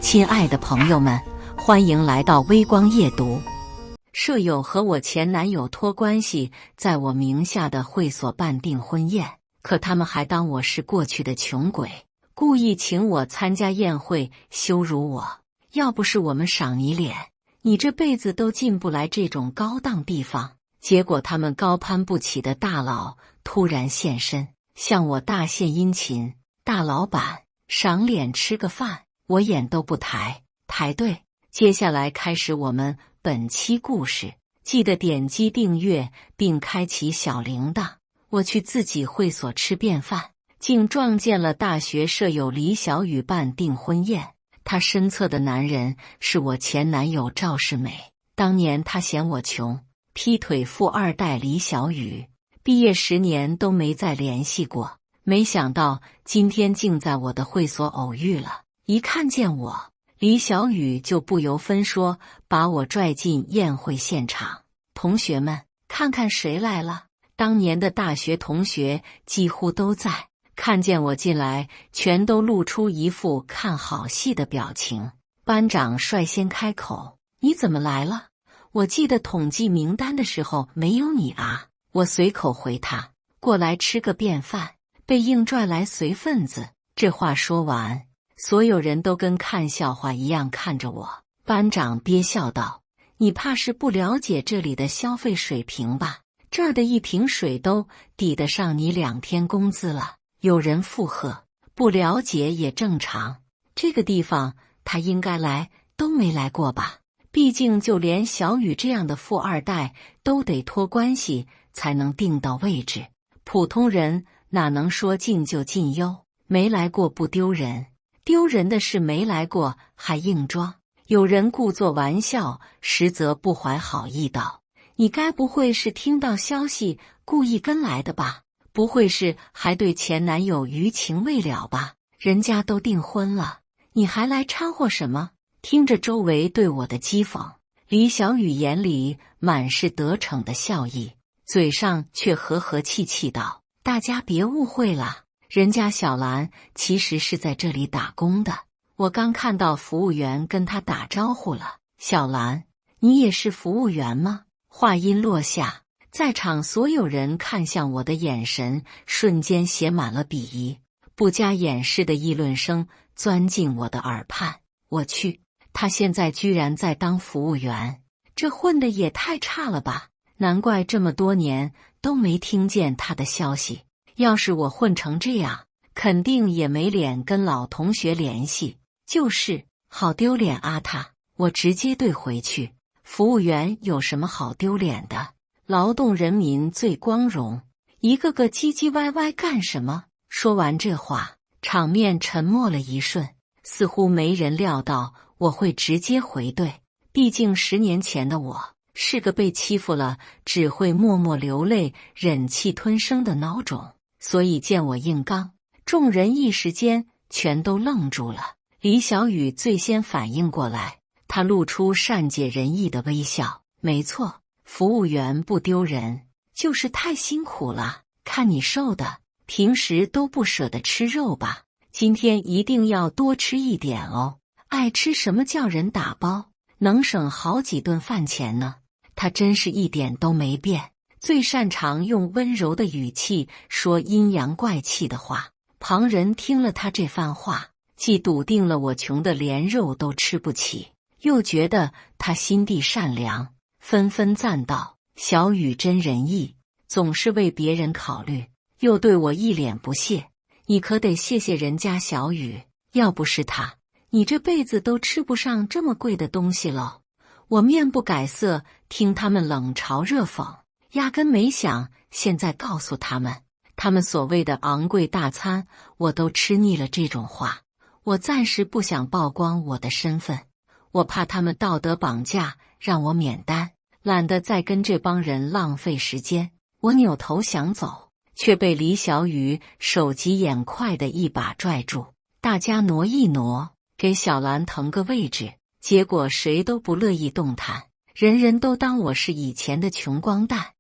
亲爱的朋友们，欢迎来到微光夜读。舍友和我前男友托关系，在我名下的会所办订婚宴，可他们还当我是过去的穷鬼，故意请我参加宴会，羞辱我。要不是我们赏你脸，你这辈子都进不来这种高档地方。结果他们高攀不起的大佬突然现身，向我大献殷勤。大老板，赏脸吃个饭，我眼都不抬。排队。接下来开始我们本期故事，记得点击订阅并开启小铃铛。我去自己会所吃便饭，竟撞见了大学舍友李小雨办订婚宴。她身侧的男人是我前男友赵世美。当年他嫌我穷，劈腿富二代李小雨，毕业10年都没再联系过。没想到今天竟在我的会所偶遇了。一看见我，李小雨就不由分说把我拽进宴会现场。同学们，看看谁来了。当年的大学同学几乎都在，看见我进来全都露出一副看好戏的表情。班长率先开口，你怎么来了？我记得统计名单的时候没有你啊。我随口回他，过来吃个便饭，被硬拽来随份子。这话说完，所有人都跟看笑话一样看着我。班长憋笑道，你怕是不了解这里的消费水平吧？这儿的一瓶水都抵得上你2天工资了。有人附和，不了解也正常，这个地方他应该来都没来过吧？毕竟就连小雨这样的富二代都得托关系才能订到位置，普通人哪能说进就进哟？没来过不丢人，丢人的是没来过还硬装。有人故作玩笑，实则不怀好意道，你该不会是听到消息故意跟来的吧？不会是还对前男友余情未了吧？人家都订婚了，你还来掺和什么？听着周围对我的讥讽，李小雨眼里满是得逞的笑意，嘴上却和和气气道，大家别误会了，人家小兰其实是在这里打工的，我刚看到服务员跟她打招呼了。小兰，你也是服务员吗？话音落下，在场所有人看向我的眼神瞬间写满了鄙夷，不加掩饰的议论声钻进我的耳畔。我去，他现在居然在当服务员，这混得也太差了吧！难怪这么多年都没听见他的消息。要是我混成这样，肯定也没脸跟老同学联系。就是好丢脸啊他！我直接怼回去，服务员有什么好丢脸的？劳动人民最光荣，一个个唧唧歪歪干什么？说完这话，场面沉默了一瞬，似乎没人料到我会直接回怼。毕竟10年前的我是个被欺负了只会默默流泪忍气吞声的孬种，所以见我硬刚，众人一时间全都愣住了。李小雨最先反应过来，他露出善解人意的微笑，没错，服务员不丢人，就是太辛苦了，看你瘦的，平时都不舍得吃肉吧？今天一定要多吃一点哦，爱吃什么叫人打包，能省好几顿饭钱呢。他真是一点都没变，最擅长用温柔的语气说阴阳怪气的话。旁人听了他这番话，既笃定了我穷得连肉都吃不起，又觉得他心地善良，纷纷赞道，小雨真仁义，总是为别人考虑。又对我一脸不屑，你可得谢谢人家小雨，要不是他，你这辈子都吃不上这么贵的东西了。我面不改色，听他们冷嘲热讽，压根没想现在告诉他们，他们所谓的昂贵大餐我都吃腻了。这种话我暂时不想曝光我的身份，我怕他们道德绑架让我免单，懒得再跟这帮人浪费时间。我扭头想走，却被李小雨手疾眼快的一把拽住，大家挪一挪，给小兰腾个位置。结果谁都不乐意动弹，人人都当我是以前的穷光蛋，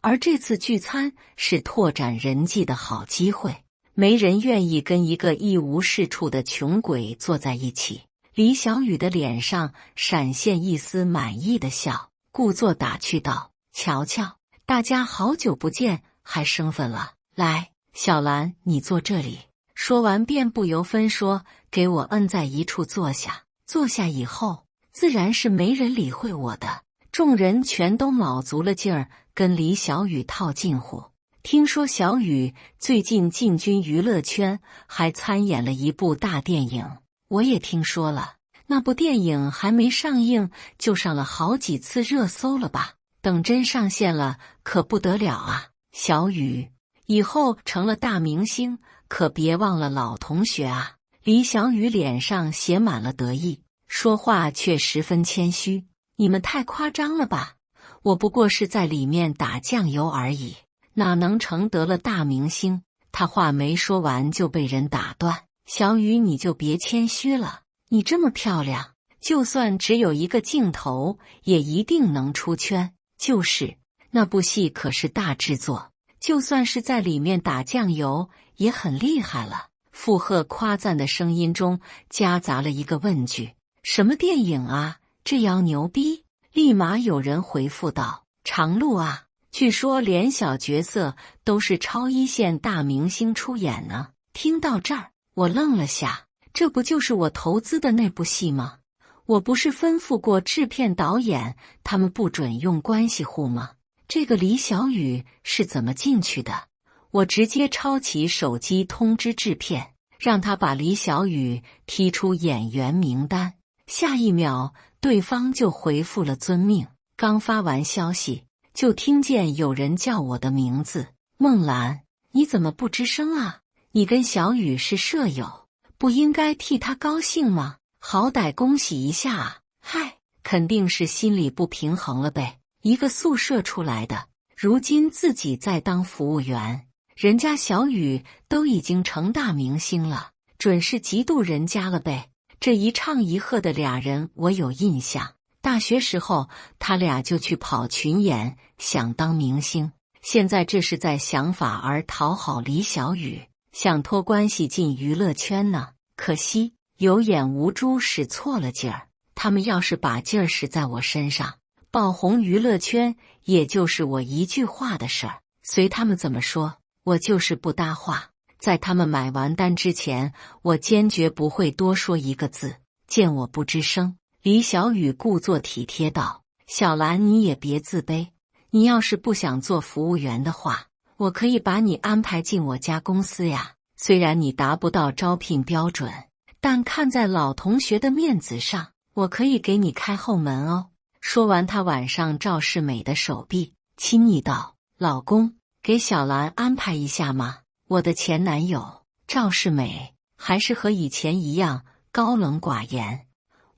而这次聚餐是拓展人际的好机会，没人愿意跟一个一无是处的穷鬼坐在一起。李小雨的脸上闪现一丝满意的笑，故作打趣道：“瞧瞧，大家好久不见，还生分了。来，小兰，你坐这里。”说完便不由分说给我摁在一处坐下。坐下以后，自然是没人理会我的，众人全都卯足了劲儿跟李小雨套近乎。听说小雨最近进军娱乐圈，还参演了一部大电影，我也听说了。那部电影还没上映，就上了好几次热搜了吧？等真上线了，可不得了啊！小雨以后成了大明星，可别忘了老同学啊！李小雨脸上写满了得意，说话却十分谦虚：“你们太夸张了吧？我不过是在里面打酱油而已，哪能成得了大明星？”他话没说完就被人打断：“小雨，你就别谦虚了，你这么漂亮，就算只有一个镜头，也一定能出圈。就是，那部戏可是大制作，就算是在里面打酱油，也很厉害了。”附和夸赞的声音中夹杂了一个问句：“什么电影啊？这样牛逼？”立马有人回复道：“长路啊！据说连小角色都是超一线大明星出演呢。”听到这儿，我愣了下，这不就是我投资的那部戏吗？我不是吩咐过制片导演他们不准用关系户吗？这个李小雨是怎么进去的？我直接抄起手机通知制片，让他把李小雨踢出演员名单。下一秒，对方就回复了遵命。刚发完消息，就听见有人叫我的名字：“孟兰，你怎么不吱声啊？你跟小雨是舍友，不应该替他高兴吗？好歹恭喜一下啊！”嗨，肯定是心里不平衡了呗。一个宿舍出来的，如今自己在当服务员。人家小雨都已经成大明星了，准是嫉妒人家了呗。这一唱一和的俩人我有印象，大学时候他俩就去跑群演，想当明星。现在这是在想法而讨好李小雨，想托关系进娱乐圈呢。可惜有眼无珠，使错了劲儿。他们要是把劲儿使在我身上，爆红娱乐圈也就是我一句话的事儿，随他们怎么说。我就是不搭话，在他们买完单之前，我坚决不会多说一个字。见我不吱声，李小雨故作体贴道：“小兰，你也别自卑，你要是不想做服务员的话，我可以把你安排进我家公司呀。虽然你达不到招聘标准，但看在老同学的面子上，我可以给你开后门哦。”说完，他挽上赵世美的手臂，亲昵道：“老公，给小兰安排一下吗？”我的前男友赵世美还是和以前一样高冷寡言，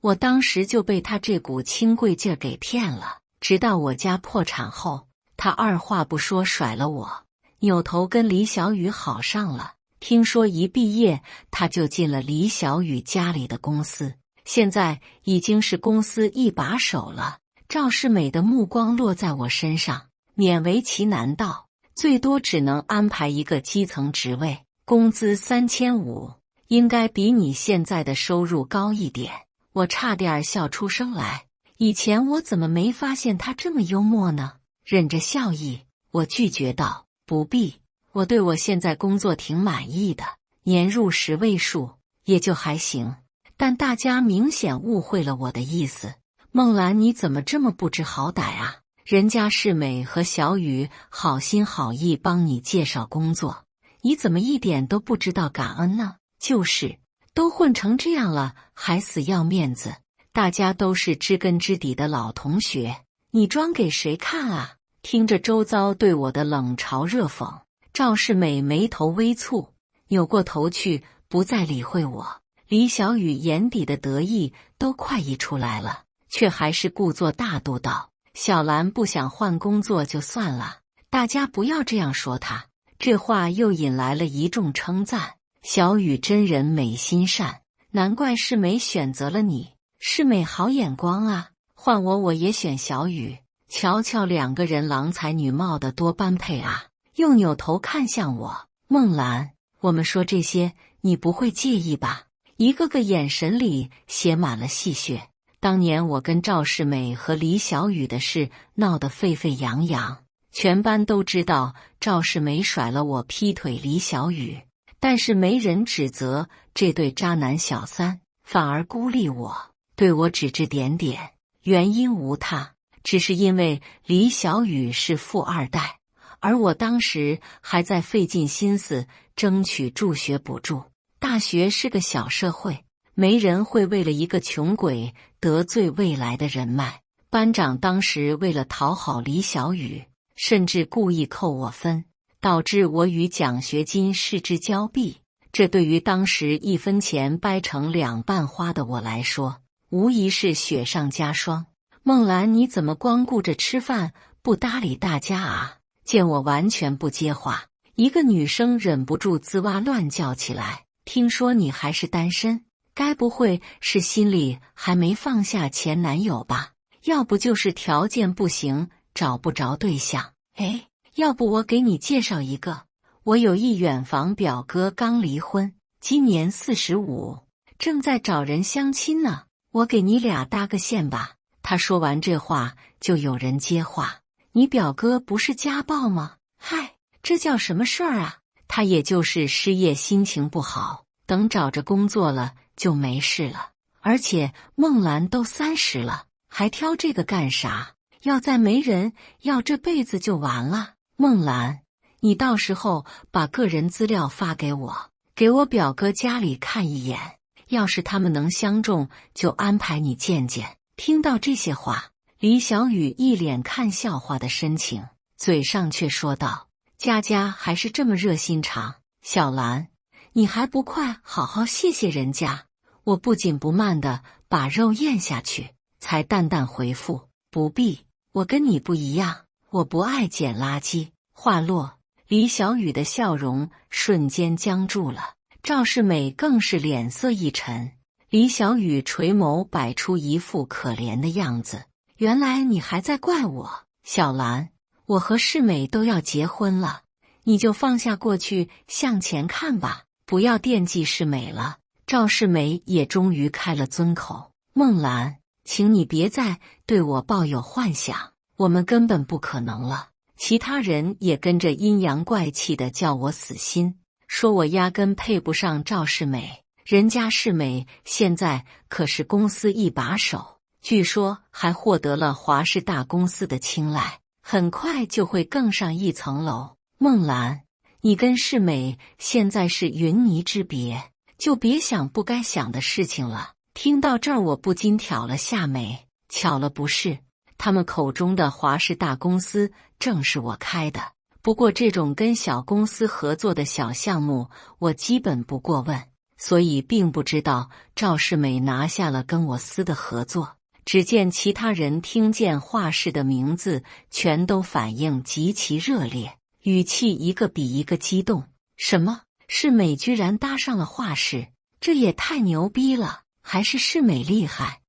我当时就被他这股清贵劲儿给骗了。直到我家破产后，他二话不说甩了我，扭头跟李小雨好上了。听说一毕业他就进了李小雨家里的公司，现在已经是公司一把手了。赵世美的目光落在我身上，勉为其难道：“最多只能安排一个基层职位，工资3500，应该比你现在的收入高一点。”我差点笑出声来，以前我怎么没发现他这么幽默呢？忍着笑意，我拒绝道：“不必，我对我现在工作挺满意的，年入10位数，也就还行。”但大家明显误会了我的意思。孟兰，你怎么这么不知好歹啊？人家世美和小雨好心好意帮你介绍工作，你怎么一点都不知道感恩呢？就是，都混成这样了，还死要面子。大家都是知根知底的老同学，你装给谁看啊？听着周遭对我的冷嘲热讽，赵世美眉头微蹙，扭过头去，不再理会我。李小雨眼底的得意都快溢出来了，却还是故作大度道：“小兰不想换工作就算了，大家不要这样说她。”这话又引来了一众称赞：“小雨真人美心善，难怪世美选择了你，世美好眼光啊！换我也选小雨。瞧瞧两个人郎才女貌的多般配啊！”又扭头看向我：“孟兰，我们说这些你不会介意吧？一个个眼神里写满了戏谑。当年我跟赵世美和李小雨的事闹得沸沸扬扬，全班都知道赵世美甩了我劈腿李小雨，但是没人指责这对渣男小三，反而孤立我，对我指指点点。原因无他，只是因为李小雨是富二代，而我当时还在费尽心思争取助学补助。大学是个小社会，没人会为了一个穷鬼得罪未来的人脉。班长当时为了讨好李小雨，甚至故意扣我分，导致我与奖学金失之交臂。这对于当时1分钱掰成2半花的我来说，无疑是雪上加霜。孟兰，你怎么光顾着吃饭，不搭理大家啊？见我完全不接话，一个女生忍不住吱哇乱叫起来。听说你还是单身，该不会是心里还没放下前男友吧？要不就是条件不行，找不着对象。哎，要不我给你介绍一个，我有一远房表哥刚离婚，今年45，正在找人相亲呢，我给你俩搭个线吧。他说完这话，就有人接话：你表哥不是家暴吗？嗨，这叫什么事儿啊？他也就是失业，心情不好，等找着工作了就没事了。而且孟兰都30了，还挑这个干啥？要再没人要，这辈子就完了。孟兰，你到时候把个人资料发给我，给我表哥家里看一眼，要是他们能相中，就安排你见见。听到这些话，李小雨一脸看笑话的神情，嘴上却说道：佳佳还是这么热心肠，小兰，你还不快好好谢谢人家？我不紧不慢地把肉咽下去，才淡淡回复：不必，我跟你不一样，我不爱捡垃圾。话落，李小雨的笑容瞬间僵住了，赵世美更是脸色一沉。李小雨垂眸摆出一副可怜的样子：原来你还在怪我，小兰，我和世美都要结婚了，你就放下过去，向前看吧，不要惦记世美了。赵世美也终于开了尊口：孟兰，请你别再对我抱有幻想，我们根本不可能了。其他人也跟着阴阳怪气的叫我死心，说我压根配不上赵世美，人家世美现在可是公司一把手，据说还获得了华氏大公司的青睐，很快就会更上一层楼。孟兰，你跟世美现在是云泥之别，就别想不该想的事情了。听到这儿，我不禁挑了下眉，巧了不是？他们口中的华氏大公司正是我开的，不过这种跟小公司合作的小项目，我基本不过问，所以并不知道赵世美拿下了跟我司的合作。只见其他人听见华氏的名字，全都反应极其热烈，语气一个比一个激动。什么？世美居然搭上了华氏？这也太牛逼了！还是世美厉害？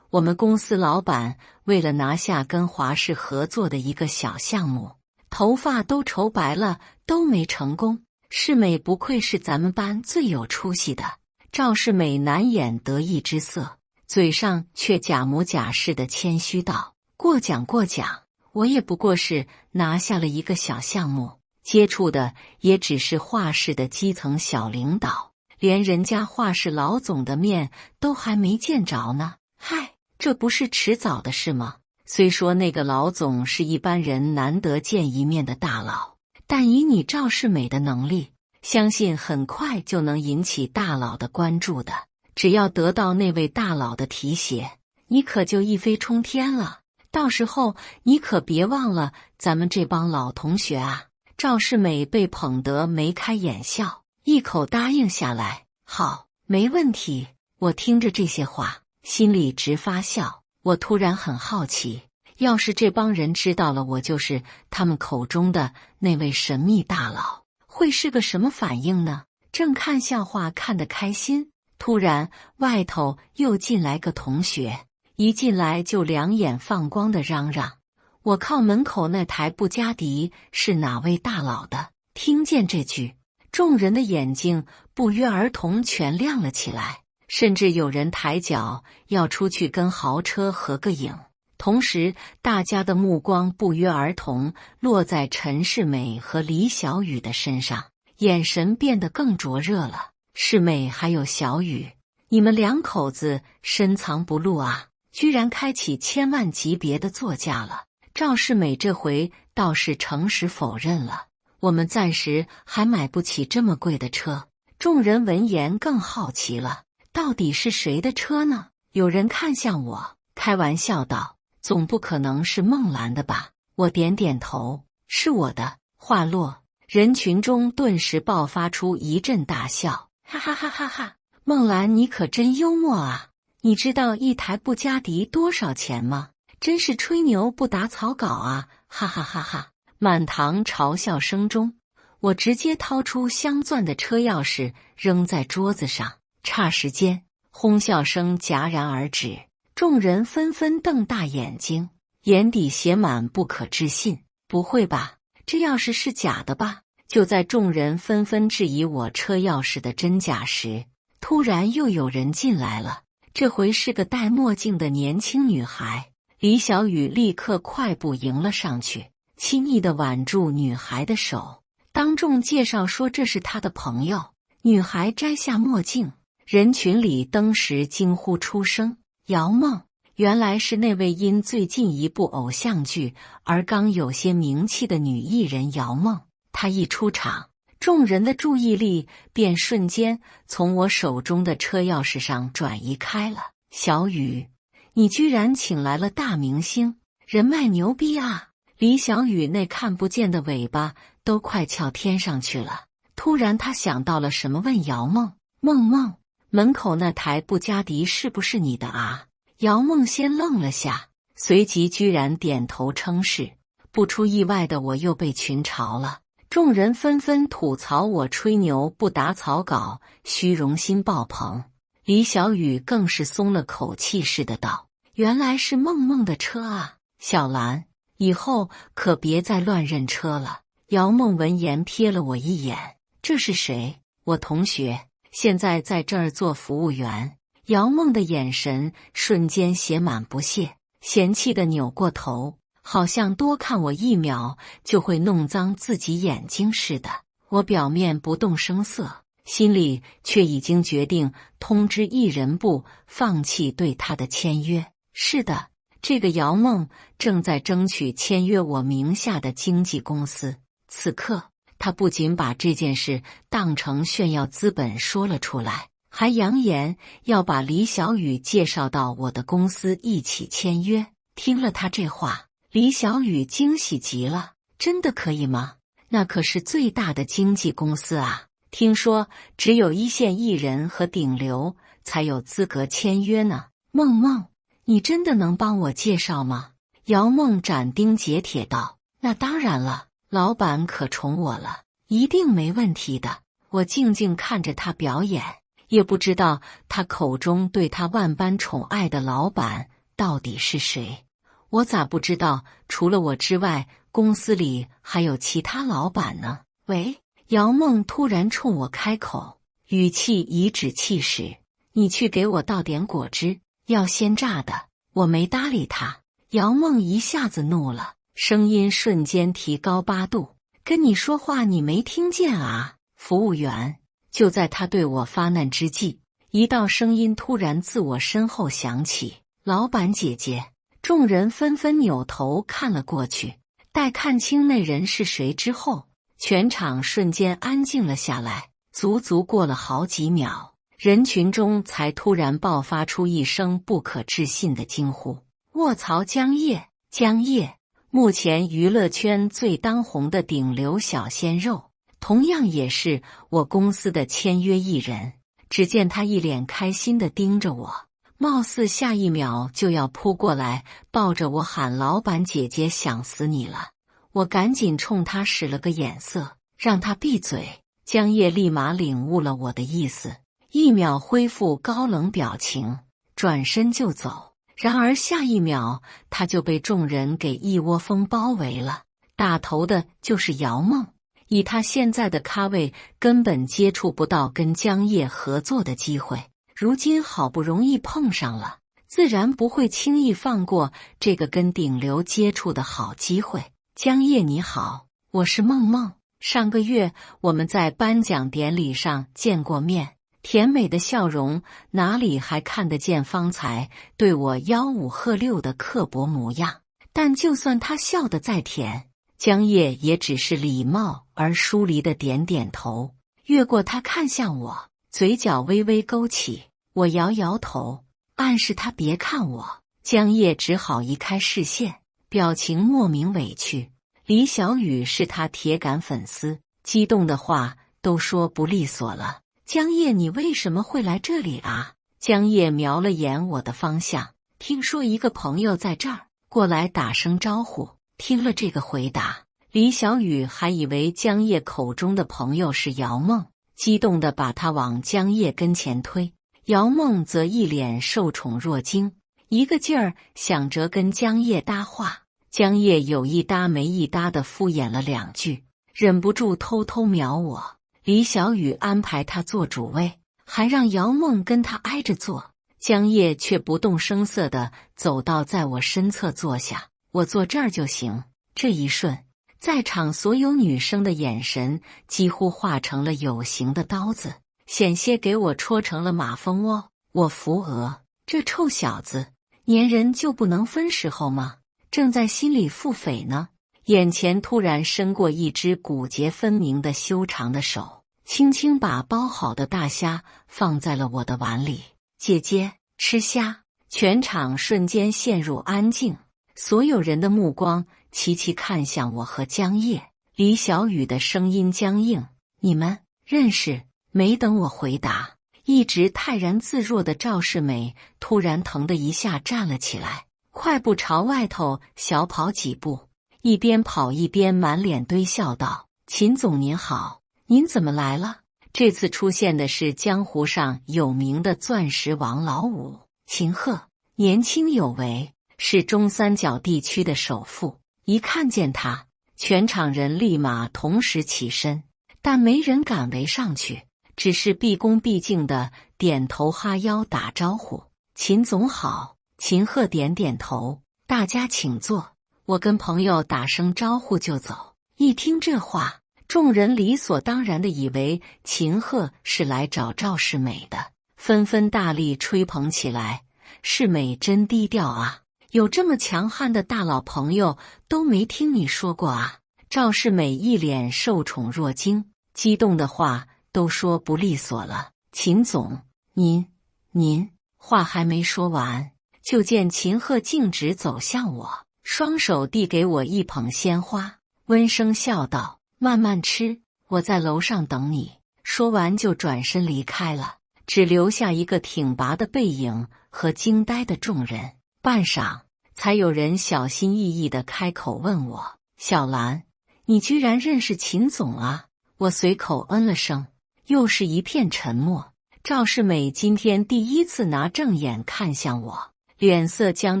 我们公司老板为了拿下跟华氏合作的一个小项目，头发都愁白了，都没成功。世美不愧是咱们班最有出息的。赵世美难掩得意之色，嘴上却假模假式的谦虚道：过奖过奖，我也不过是拿下了一个小项目，接触的也只是华氏的基层小领导，连人家华氏老总的面都还没见着呢。嗨，这不是迟早的事吗？虽说那个老总是一般人难得见一面的大佬，但以你赵世美的能力，相信很快就能引起大佬的关注的。只要得到那位大佬的提携，你可就一飞冲天了。到时候你可别忘了咱们这帮老同学啊！赵世美被捧得眉开眼笑，一口答应下来：好，没问题。我听着这些话，心里直发笑。我突然很好奇，要是这帮人知道了我就是他们口中的那位神秘大佬，会是个什么反应呢？正看笑话看得开心，突然外头又进来个同学，一进来就两眼放光的嚷嚷：我靠，门口那台布加迪是哪位大佬的？听见这句，众人的眼睛不约而同全亮了起来。甚至有人抬脚要出去跟豪车合个影。同时，大家的目光不约而同落在陈世美和李小雨的身上，眼神变得更灼热了。世美还有小雨，你们两口子深藏不露啊，居然开启千万级别的座驾了。赵世美这回倒是诚实否认了，我们暂时还买不起这么贵的车。众人闻言更好奇了，到底是谁的车呢？有人看向我，开玩笑道：“总不可能是孟兰的吧？”我点点头：“是我的。”话落，人群中顿时爆发出一阵大笑，哈哈哈哈哈！孟兰，你可真幽默啊！你知道一台布加迪多少钱吗？真是吹牛不打草稿啊！哈哈哈哈！满堂嘲笑声中，我直接掏出镶钻的车钥匙扔在桌子上，霎时间，哄笑声戛然而止，众人纷纷瞪大眼睛，眼底写满不可置信。不会吧？这钥匙是假的吧？就在众人纷纷质疑我车钥匙的真假时，突然又有人进来了，这回是个戴墨镜的年轻女孩。李小雨立刻快步迎了上去，亲昵地挽住女孩的手，当众介绍说这是她的朋友。女孩摘下墨镜，人群里登时惊呼出声：“姚梦！”原来是那位因最近一部偶像剧而刚有些名气的女艺人姚梦。她一出场，众人的注意力便瞬间从我手中的车钥匙上转移开了。小雨，你居然请来了大明星，人脉牛逼啊！李小雨那看不见的尾巴都快翘天上去了。突然他想到了什么，问姚梦：“梦梦，门口那台布加迪是不是你的啊？”姚梦先愣了下，随即居然点头称是。不出意外的，我又被群嘲了。众人纷纷吐槽我吹牛不打草稿，虚荣心爆棚。李小雨更是松了口气似的道：“原来是梦梦的车啊，小兰，以后可别再乱认车了。”姚梦闻言瞥了我一眼：“这是谁？”“我同学，现在在这儿做服务员。”姚梦的眼神瞬间写满不屑，嫌弃地扭过头，好像多看我一秒就会弄脏自己眼睛似的。我表面不动声色，心里却已经决定通知艺人部放弃对他的签约。是的，这个姚梦正在争取签约我名下的经纪公司。此刻，他不仅把这件事当成炫耀资本说了出来，还扬言要把李小雨介绍到我的公司一起签约。听了他这话，李小雨惊喜极了：“真的可以吗？那可是最大的经纪公司啊！听说只有一线艺人和顶流才有资格签约呢。梦梦，你真的能帮我介绍吗？”姚梦斩钉截铁道：“那当然了，老板可宠我了，一定没问题的。”我静静看着他表演，也不知道他口中对他万般宠爱的老板到底是谁。我咋不知道除了我之外，公司里还有其他老板呢？喂，姚梦突然冲我开口，语气颐指气使：“你去给我倒点果汁，要鲜榨的。”我没搭理他。姚梦一下子怒了，声音瞬间提高8度：“跟你说话你没听见啊，服务员！”就在他对我发难之际，一道声音突然自我身后响起：“老板姐姐！”众人纷纷扭头看了过去，待看清那人是谁之后，全场瞬间安静了下来。足足过了好几秒，人群中才突然爆发出一声不可置信的惊呼：“卧槽！江烨！江烨！目前娱乐圈最当红的顶流小鲜肉，同样也是我公司的签约艺人。”只见他一脸开心地盯着我，貌似下一秒就要扑过来抱着我喊：“老板姐姐，想死你了！”我赶紧冲他使了个眼色，让他闭嘴。江烨立马领悟了我的意思，一秒恢复高冷表情，转身就走。然而下一秒，他就被众人给一窝蜂包围了。打头的就是姚梦，以他现在的咖位，根本接触不到跟江烨合作的机会。如今好不容易碰上了，自然不会轻易放过这个跟顶流接触的好机会。江夜你好，我是梦梦，上个月我们在颁奖典礼上见过面。甜美的笑容哪里还看得见方才对我吆五喝六的刻薄模样？但就算他笑得再甜，江夜也只是礼貌而疏离的点点头，越过他看向我，嘴角微微勾起。我摇摇头，暗示他别看我。江夜只好移开视线，表情莫名委屈。李小雨是他铁杆粉丝，激动的话都说不利索了。江夜，你为什么会来这里啊？江夜瞄了眼我的方向，听说一个朋友在这儿，过来打声招呼。听了这个回答，李小雨还以为江夜口中的朋友是姚梦，激动地把他往江夜跟前推。姚梦则一脸受宠若惊，一个劲儿想着跟江夜搭话。江夜有一搭没一搭地敷衍了2句，忍不住偷偷瞄我。李小雨安排他坐主位，还让姚梦跟他挨着坐。江夜却不动声色地走到在我身侧坐下，我坐这儿就行。这一瞬，在场所有女生的眼神几乎化成了有形的刀子，险些给我戳成了马蜂窝。我扶额，这臭小子，粘人就不能分时候吗？正在心里腹诽呢，眼前突然伸过一只骨节分明的修长的手，轻轻把包好的大虾放在了我的碗里。姐姐，吃虾。全场瞬间陷入安静，所有人的目光齐齐看向我和江夜。李小雨的声音僵硬：你们认识？没等我回答，一直泰然自若的赵世美突然腾的一下站了起来，快步朝外头小跑几步，一边跑一边满脸堆笑道：秦总您好，您怎么来了？这次出现的是江湖上有名的钻石王老五秦鹤，年轻有为，是中三角地区的首富。一看见他，全场人立马同时起身，但没人敢围上去，只是毕恭毕敬的点头哈腰打招呼。秦总好。秦鹤点点头，大家请坐。我跟朋友打声招呼就走。一听这话，众人理所当然的以为秦鹤是来找赵世美的，纷纷大力吹捧起来。世美真低调啊，有这么强悍的大佬朋友都没听你说过啊。赵世美一脸受宠若惊，激动的话都说不利索了。秦总，您话还没说完，就见秦鹤径直走向我，双手递给我一捧鲜花，温声笑道：慢慢吃，我在楼上等你。说完就转身离开了，只留下一个挺拔的背影和惊呆的众人。半晌，才有人小心翼翼地开口问我：小兰，你居然认识秦总啊？我随口嗯了声，又是一片沉默。赵世美今天第一次拿正眼看向我，脸色僵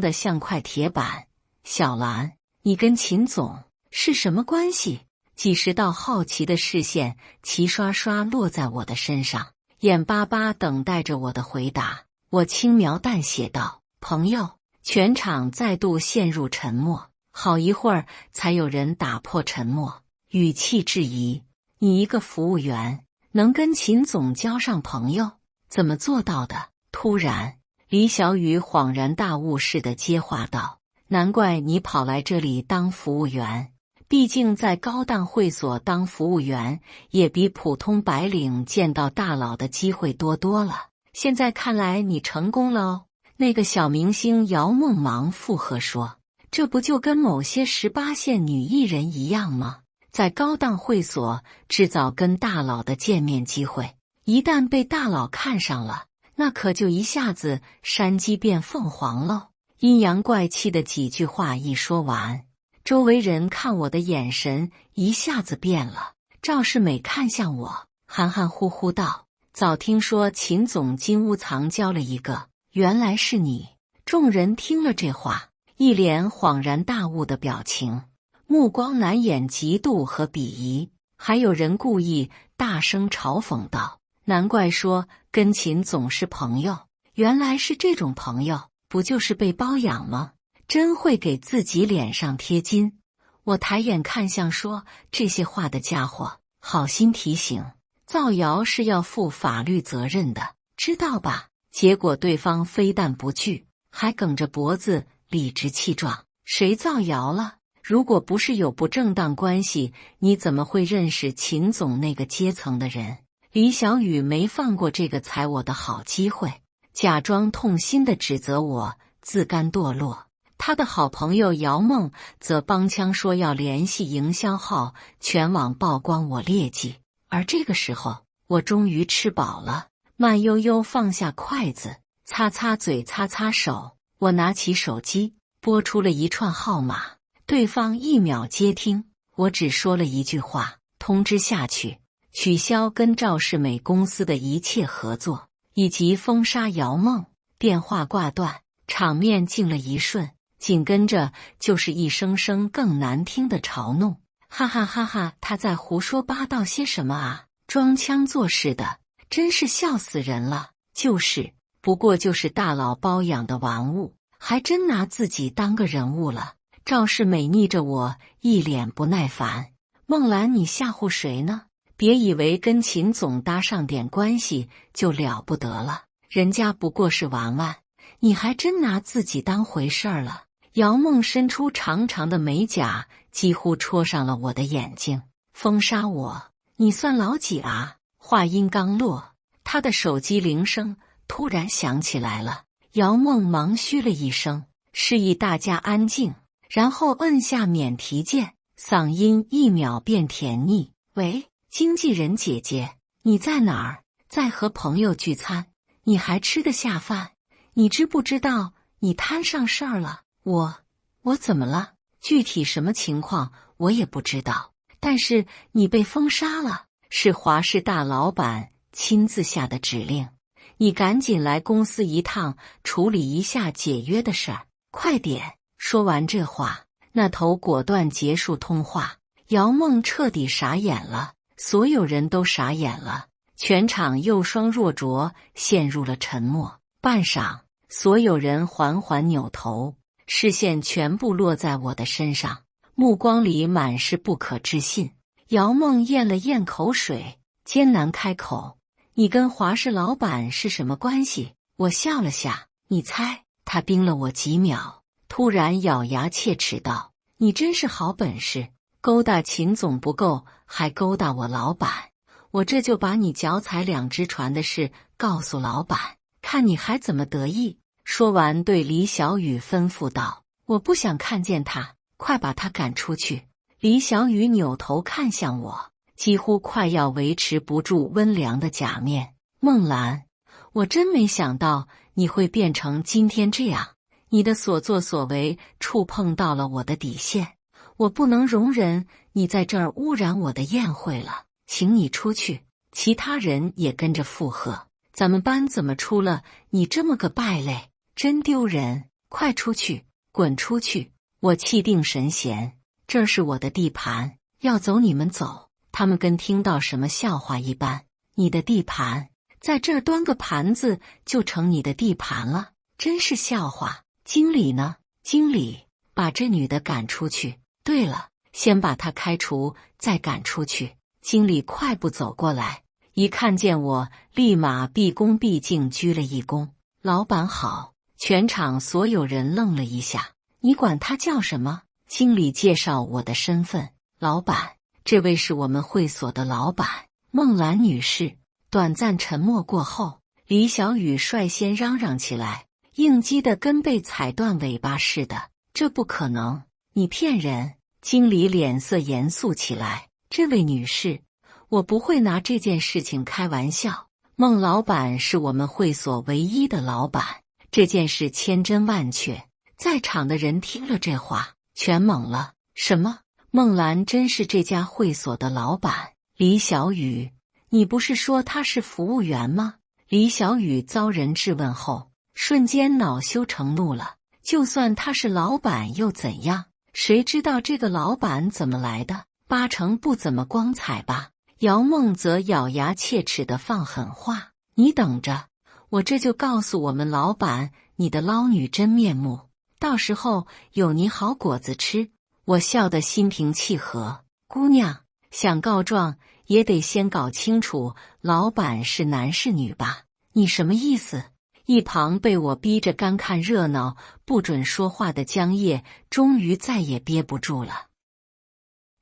得像块铁板。小兰，你跟秦总是什么关系？几十道好奇的视线齐刷刷落在我的身上，眼巴巴等待着我的回答。我轻描淡写道：朋友。全场再度陷入沉默，好一会儿才有人打破沉默，语气质疑：你一个服务员能跟秦总交上朋友，怎么做到的？突然，李小雨恍然大悟似的接话道：难怪你跑来这里当服务员，毕竟在高档会所当服务员也比普通白领见到大佬的机会多多了。现在看来你成功了哦。那个小明星姚梦忙附和说：这不就跟某些18线女艺人一样吗？在高档会所制造跟大佬的见面机会，一旦被大佬看上了，那可就一下子山鸡变凤凰喽。阴阳怪气的几句话一说完，周围人看我的眼神一下子变了。赵世美看向我，含含糊糊道：早听说秦总金屋藏娇了一个，原来是你。众人听了这话，一脸恍然大悟的表情，目光难掩嫉妒和鄙夷，还有人故意大声嘲讽道：难怪说跟秦总是朋友，原来是这种朋友，不就是被包养吗？真会给自己脸上贴金。我抬眼看向说这些话的家伙，好心提醒，造谣是要负法律责任的，知道吧？结果对方非但不惧，还梗着脖子理直气壮。谁造谣了？如果不是有不正当关系，你怎么会认识秦总那个阶层的人？李小雨没放过这个踩我的好机会，假装痛心地指责我自甘堕落。他的好朋友姚梦则帮腔说要联系营销号，全网曝光我劣迹。而这个时候，我终于吃饱了，慢悠悠放下筷子，擦擦嘴，擦擦手。我拿起手机，拨出了一串号码，对方1秒接听。我只说了一句话：通知下去，取消跟赵世美公司的一切合作，以及封杀姚梦。电话挂断，场面静了一瞬，紧跟着就是一声声更难听的嘲弄。哈哈哈哈，他在胡说八道些什么啊？装腔作势的，真是笑死人了。就是，不过就是大佬包养的玩物，还真拿自己当个人物了。赵世美睨着我，一脸不耐烦。梦兰，你吓唬谁呢？别以为跟秦总搭上点关系就了不得了，人家不过是玩玩，你还真拿自己当回事儿了。姚梦伸出长长的美甲，几乎戳上了我的眼睛。封杀我，你算老几啊？话音刚落，他的手机铃声突然响起来了。姚梦忙嘘了一声，示意大家安静，然后摁下免提键，嗓音1秒变甜腻：喂，经纪人姐姐，你在哪儿？在和朋友聚餐，你还吃得下饭？你知不知道你摊上事儿了？我怎么了？具体什么情况我也不知道，但是你被封杀了，是华视大老板亲自下的指令，你赶紧来公司一趟，处理一下解约的事儿，快点！说完这话，那头果断结束通话。姚梦彻底傻眼了，所有人都傻眼了，全场又双若浊，陷入了沉默。半晌，所有人缓缓扭头，视线全部落在我的身上，目光里满是不可置信。姚梦咽了咽口水，艰难开口：你跟华视老板是什么关系？我笑了下，你猜？他盯了我几秒，突然咬牙切齿道：你真是好本事，勾搭秦总不够，还勾搭我老板，我这就把你脚踩2只船的事告诉老板，看你还怎么得意。说完对李小雨吩咐道：我不想看见他，快把他赶出去。李小雨扭头看向我，几乎快要维持不住温良的假面。梦兰，我真没想到你会变成今天这样，你的所作所为触碰到了我的底线，我不能容忍你在这儿污染我的宴会了，请你出去。其他人也跟着附和，咱们班怎么出了你这么个败类，真丢人，快出去，滚出去！我气定神闲，这是我的地盘，要走你们走。他们跟听到什么笑话一般，你的地盘，在这儿端个盘子就成你的地盘了，真是笑话。经理呢？经理，把这女的赶出去。对了，先把她开除，再赶出去。经理快步走过来，一看见我，立马毕恭毕敬鞠了一躬。老板好。全场所有人愣了一下，你管他叫什么？经理介绍我的身份，老板，这位是我们会所的老板，孟兰女士。短暂沉默过后，李小雨率先嚷嚷起来，应激的跟被踩断尾巴似的，这不可能，你骗人！经理脸色严肃起来，这位女士，我不会拿这件事情开玩笑，孟老板是我们会所唯一的老板，这件事千真万确。在场的人听了这话，全懵了。什么？孟兰真是这家会所的老板？李小雨，你不是说他是服务员吗？李小雨遭人质问后，瞬间恼羞成怒了。就算他是老板又怎样？谁知道这个老板怎么来的？8成不怎么光彩吧？姚梦则咬牙切齿地放狠话：“你等着，我这就告诉我们老板你的捞女真面目，到时候有你好果子吃。”我笑得心平气和：“姑娘，想告状也得先搞清楚老板是男是女吧？你什么意思？”一旁被我逼着干看热闹、不准说话的江叶，终于再也憋不住了，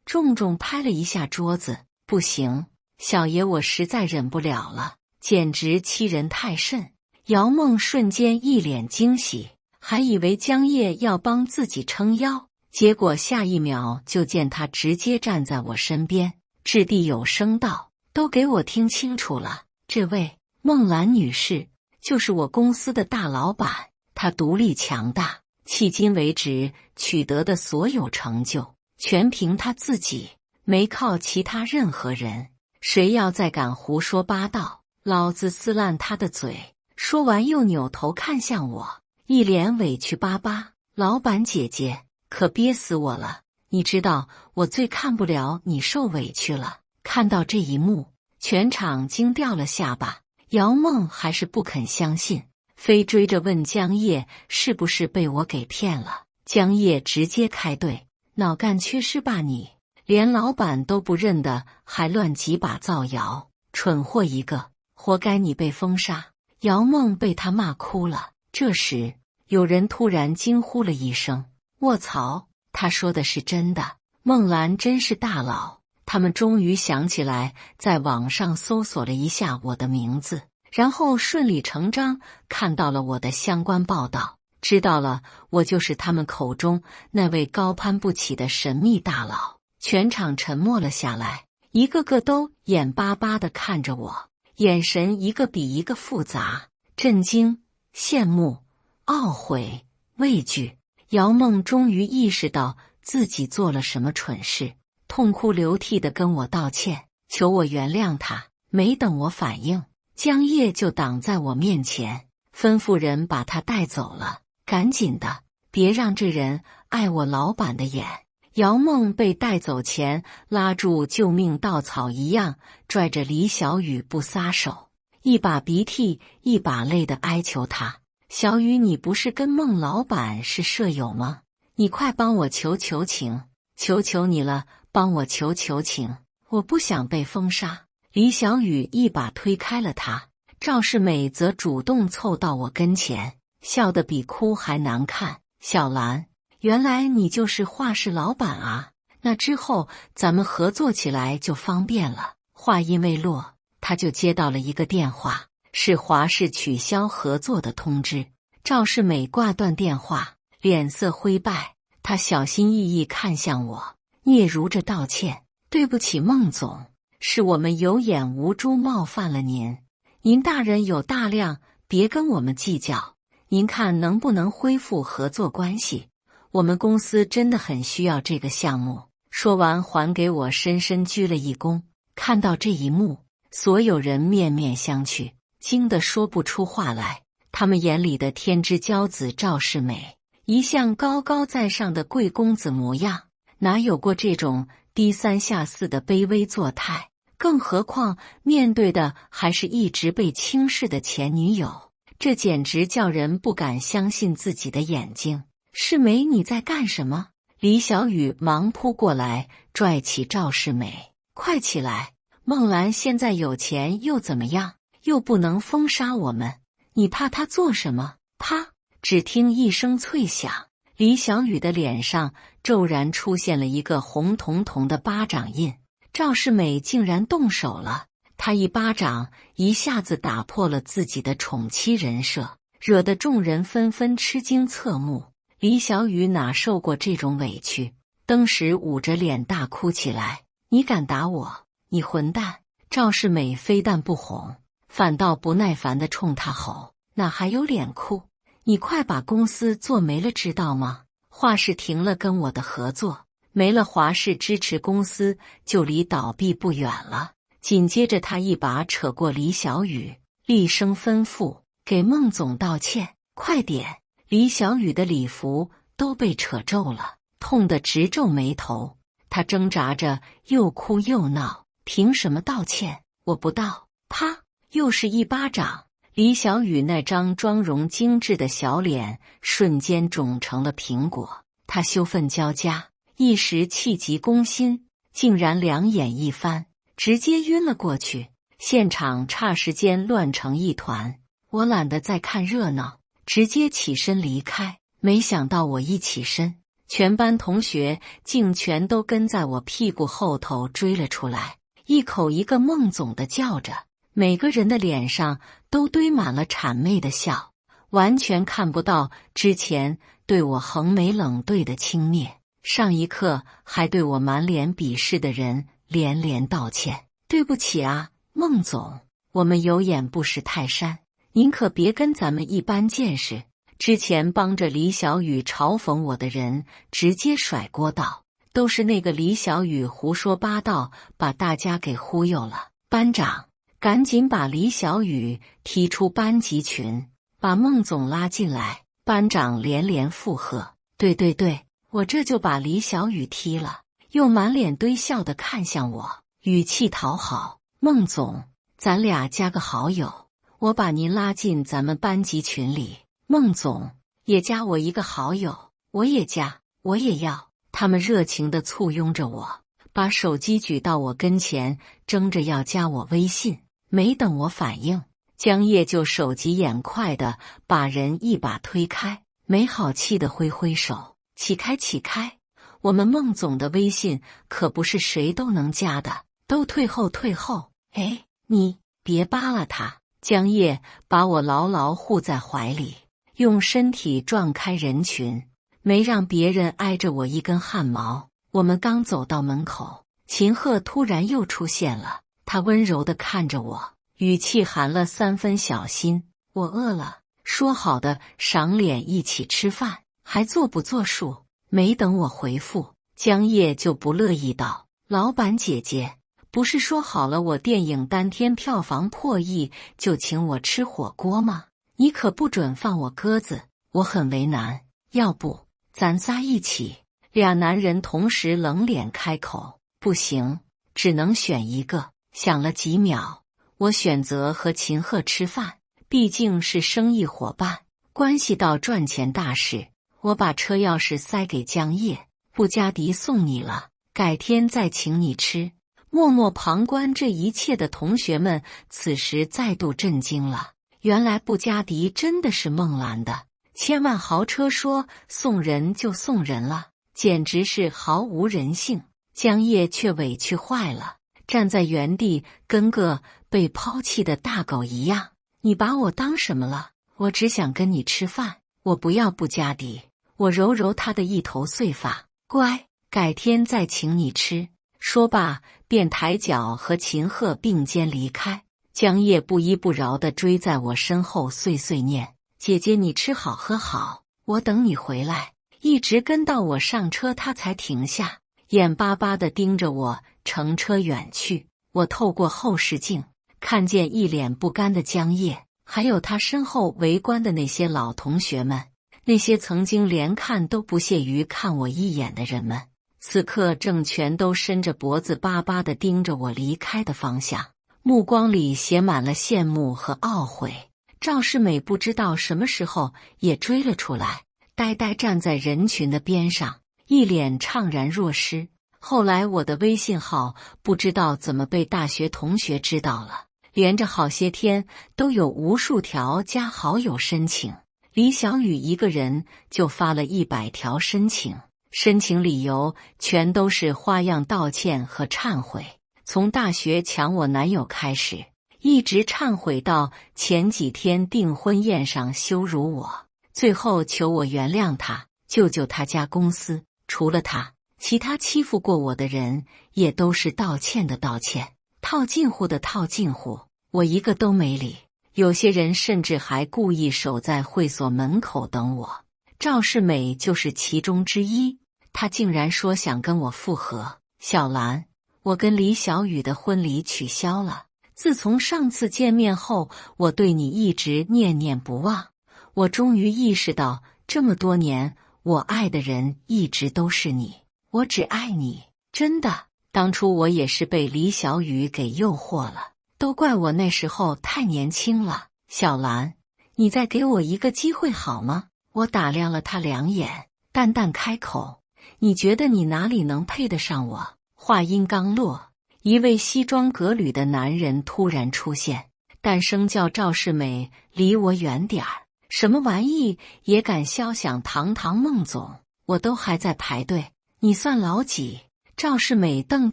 重重拍了一下桌子：“不行，小爷我实在忍不了了，简直欺人太甚！”姚梦瞬间一脸惊喜，还以为江叶要帮自己撑腰，结果下一秒就见他直接站在我身边，掷地有声道：“都给我听清楚了，这位孟兰女士就是我公司的大老板，她独立强大，迄今为止取得的所有成就全凭她自己，没靠其他任何人。谁要再敢胡说八道，老子撕烂他的嘴！”说完又扭头看向我，一脸委屈巴巴：“老板姐姐，可憋死我了！你知道我最看不了你受委屈了。”看到这一幕，全场惊掉了下巴。姚梦还是不肯相信，非追着问江叶是不是被我给骗了。江叶直接开怼：“脑干缺失吧你，连老板都不认得，还乱几把造谣，蠢货一个，活该你被封杀！”姚梦被他骂哭了。这时有人突然惊呼了一声：“卧槽，他说的是真的，孟兰真是大佬！”他们终于想起来，在网上搜索了一下我的名字，然后顺理成章看到了我的相关报道，知道了我就是他们口中那位高攀不起的神秘大佬。全场沉默了下来，一个个都眼巴巴地看着我，眼神一个比一个复杂，震惊、羡慕、懊悔、畏惧。姚梦终于意识到自己做了什么蠢事，痛哭流涕地跟我道歉，求我原谅他。没等我反应，江叶就挡在我面前，吩咐人把他带走了。赶紧的，别让这人碍我老板的眼。姚梦被带走前，拉住救命稻草一样，拽着李小雨不撒手，一把鼻涕一把泪地哀求他：“小雨，你不是跟孟老板是舍友吗？你快帮我求求情，求求你了，帮我求求情，我不想被封杀。”李小雨一把推开了他，赵世美则主动凑到我跟前，笑得比哭还难看：“小兰，原来你就是华氏老板啊，那之后咱们合作起来就方便了。”话音未落，他就接到了一个电话，是华氏取消合作的通知。赵世美挂断电话，脸色灰败，他小心翼翼看向我，嗫嚅着道歉：“对不起，孟总，是我们有眼无珠冒犯了您，您大人有大量，别跟我们计较。您看能不能恢复合作关系？我们公司真的很需要这个项目。”说完还给我深深鞠了一躬。看到这一幕，所有人面面相觑，惊得说不出话来。他们眼里的天之骄子赵世美，一向高高在上的贵公子模样，哪有过这种低三下四的卑微作态？更何况面对的还是一直被轻视的前女友，这简直叫人不敢相信自己的眼睛。“世美，你在干什么？”李小雨忙扑过来，拽起赵世美：“快起来！孟兰现在有钱又怎么样？又不能封杀我们，你怕他做什么？”啪！只听一声脆响，李小雨的脸上骤然出现了一个红彤彤的巴掌印。赵世美竟然动手了，他一巴掌一下子打破了自己的宠妻人设，惹得众人纷纷吃惊侧目。李小雨哪受过这种委屈，当时捂着脸大哭起来：“你敢打我，你混蛋！”赵世美非但不哄，反倒不耐烦地冲他吼：“哪还有脸哭？你快把公司做没了，知道吗？华氏停了跟我的合作，没了华氏支持，公司就离倒闭不远了。”紧接着他一把扯过李小雨，厉声吩咐：“给孟总道歉，快点！”李小雨的礼服都被扯皱了，痛得直皱眉头。他挣扎着又哭又闹，凭什么道歉？我不道！啪！又是一巴掌。李小雨那张妆容精致的小脸瞬间肿成了苹果，她羞愤交加，一时气急攻心，竟然两眼一翻，直接晕了过去。现场霎时间乱成一团，我懒得再看热闹，直接起身离开。没想到我一起身，全班同学竟全都跟在我屁股后头追了出来，一口一个孟总的叫着，每个人的脸上都堆满了谄媚的笑，完全看不到之前对我横眉冷对的轻蔑。上一刻还对我满脸鄙视的人连连道歉：“对不起啊，孟总，我们有眼不识泰山，您可别跟咱们一般见识。”之前帮着李小雨嘲讽我的人直接甩锅道：“都是那个李小雨胡说八道，把大家给忽悠了。班长，赶紧把李小雨踢出班级群，把孟总拉进来。”班长连连附和：“对对对，我这就把李小雨踢了。”又满脸堆笑地看向我，语气讨好：“孟总，咱俩加个好友，我把您拉进咱们班级群里。孟总也加我一个好友，我也加，我也要。”他们热情地簇拥着我，把手机举到我跟前，争着要加我微信。没等我反应，江叶就手疾眼快地把人一把推开，没好气地挥挥手：“起开起开，我们孟总的微信可不是谁都能加的，都退后退后。”“哎，你别扒拉他。”江叶把我牢牢护在怀里，用身体撞开人群，没让别人挨着我一根汗毛。我们刚走到门口，秦鹤突然又出现了，他温柔地看着我，语气含了3分小心：“我饿了，说好的赏脸一起吃饭，还作不作数？”没等我回复，江叶就不乐意道：“老板姐姐，不是说好了我电影当天票房破亿就请我吃火锅吗？你可不准放我鸽子。”我很为难：“要不咱仨一起？”俩男人同时冷脸开口：“不行，只能选一个。”想了几秒，我选择和秦鹤吃饭，毕竟是生意伙伴，关系到赚钱大事。我把车钥匙塞给江叶：“布加迪送你了，改天再请你吃。”默默旁观这一切的同学们此时再度震惊了，原来布加迪真的是孟兰的千万豪车，说送人就送人了，简直是毫无人性。江叶却委屈坏了，站在原地跟个被抛弃的大狗一样：“你把我当什么了？我只想跟你吃饭，我不要布加迪。”我揉揉他的一头碎发：“乖，改天再请你吃。”说罢便抬脚和秦鹤并肩离开。江叶不依不饶地追在我身后碎碎念：“姐姐你吃好喝好，我等你回来。”一直跟到我上车他才停下，眼巴巴地盯着我乘车远去。我透过后视镜看见一脸不甘的江叶，还有他身后围观的那些老同学们，那些曾经连看都不屑于看我一眼的人们，此刻正全都伸着脖子巴巴地盯着我离开的方向，目光里写满了羡慕和懊悔。赵世美不知道什么时候也追了出来，呆呆站在人群的边上，一脸怅然若失。后来我的微信号不知道怎么被大学同学知道了，连着好些天都有无数条加好友申请。李小雨一个人就发了100条申请，申请理由全都是花样道歉和忏悔，从大学抢我男友开始，一直忏悔到前几天订婚宴上羞辱我，最后求我原谅他，救救他家公司。除了他，其他欺负过我的人也都是道歉的道歉，套近乎的套近乎，我一个都没理。有些人甚至还故意守在会所门口等我，赵世美就是其中之一。她竟然说想跟我复合。小兰，我跟李小雨的婚礼取消了。自从上次见面后，我对你一直念念不忘。我终于意识到，这么多年，我爱的人一直都是你，我只爱你，真的。当初我也是被李小雨给诱惑了，都怪我那时候太年轻了。小兰，你再给我一个机会好吗？我打量了他2眼，淡淡开口：你觉得你哪里能配得上我？话音刚落，一位西装革履的男人突然出现，诞生叫赵世美，离我远点儿。什么玩意也敢肖想堂堂孟总，我都还在排队，你算老几？赵世美瞪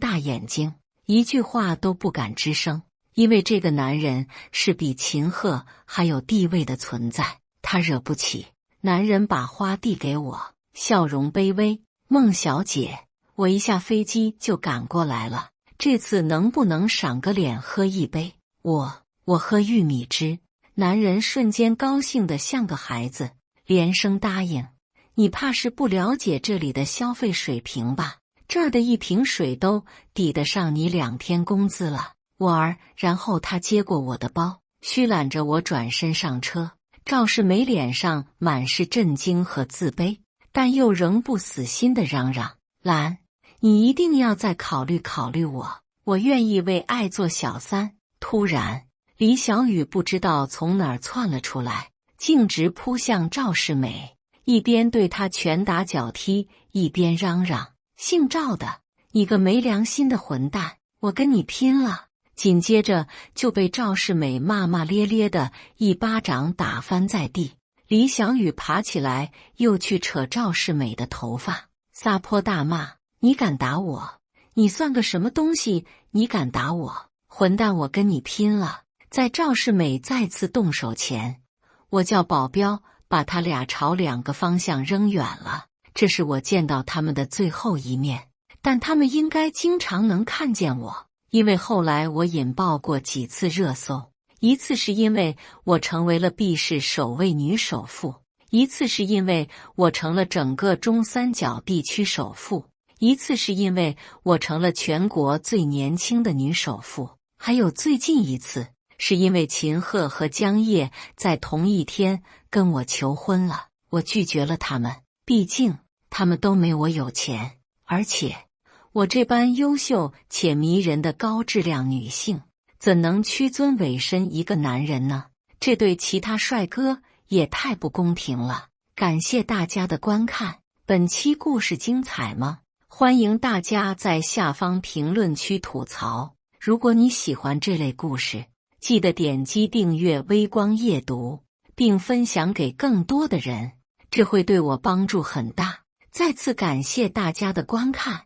大眼睛，一句话都不敢吱声，因为这个男人是比秦鹤还有地位的存在，他惹不起。男人把花递给我，笑容卑微：孟小姐，我一下飞机就赶过来了，这次能不能赏个脸喝一杯？我喝玉米汁。男人瞬间高兴得像个孩子，连声答应。你怕是不了解这里的消费水平吧？这儿的一瓶水都抵得上你2天工资了。然后他接过我的包，虚揽着我转身上车。赵世美脸上满是震惊和自卑，但又仍不死心地嚷嚷：兰，你一定要再考虑考虑我，我愿意为爱做小三。突然，李小雨不知道从哪儿窜了出来，径直扑向赵世美，一边对他拳打脚踢，一边嚷嚷：姓赵的，你个没良心的混蛋，我跟你拼了！紧接着就被赵世美骂骂咧咧的一巴掌打翻在地。李小雨爬起来，又去扯赵世美的头发，撒泼大骂：你敢打我？你算个什么东西？你敢打我？混蛋，我跟你拼了！在赵世美再次动手前，我叫保镖把他俩朝2个方向扔远了。这是我见到他们的最后一面，但他们应该经常能看见我，因为后来我引爆过几次热搜。一次是因为我成为了 B 市首位女首富，一次是因为我成了整个中三角地区首富，一次是因为我成了全国最年轻的女首富，还有最近一次是因为秦鹤和江烨在同一天跟我求婚了，我拒绝了他们，毕竟他们都没我有钱，而且我这般优秀且迷人的高质量女性，怎能屈尊委身一个男人呢？这对其他帅哥也太不公平了。感谢大家的观看，本期故事精彩吗？欢迎大家在下方评论区吐槽。如果你喜欢这类故事，记得点击订阅微光夜读，并分享给更多的人，这会对我帮助很大。再次感谢大家的观看。